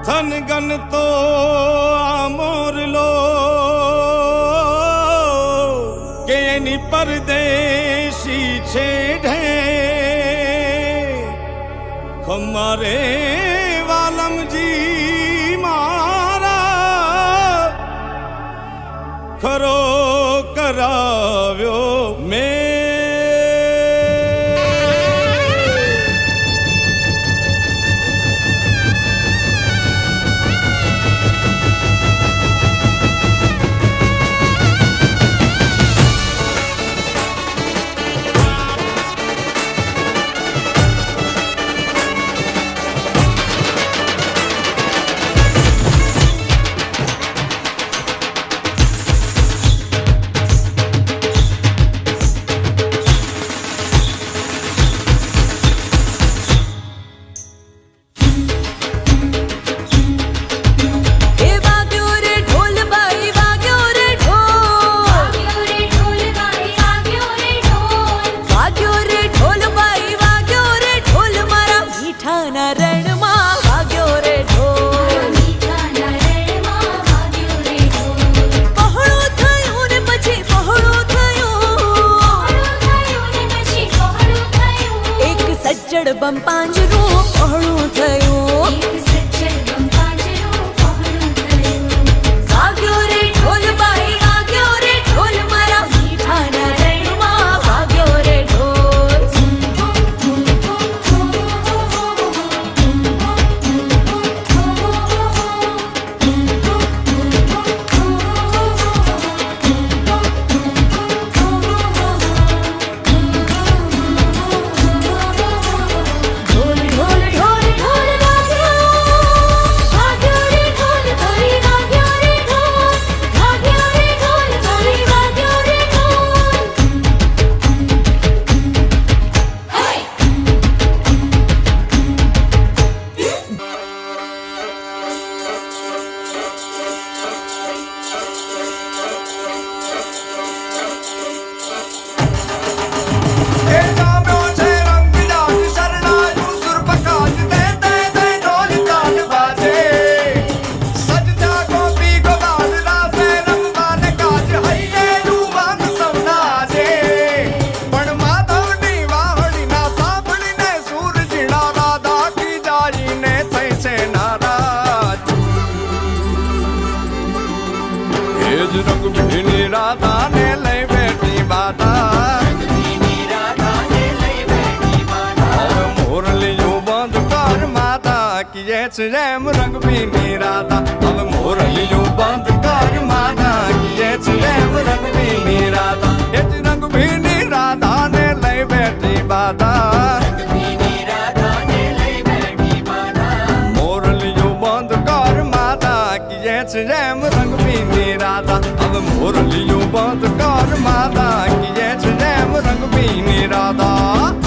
ધન ગન તો આમોર લો કે એની પરદેશી છે ઢે ખમારે વાલમજી મારા ખરો કરાવ્યો મેં બમ પાંજરું પહોળું થયું વાગ્યો રે ઢોલ બાઈ વાગ્યો રે ઢોલ મારા મીઠાના રણમાં વાગ્યો રે ઢોલ રંગભીની રાધાને લઈ બેઠી બાધા હવે મોરલીયું બંધ કર માતા કીએ છે એમ રંગભીની રાધા હવે મોરલીયું બંધ કર માતા કીએ છે એમ રંગભીની રાધા એ જ રંગભીની રાધાને લઈ બેઠી બાધા મોરલીયું બંધ કર માતા કીએ છે એમ રંગભીની રાધા હવે મોરલીયું બંધ કર માતા કીએ છે એમ રંગભીની રાધા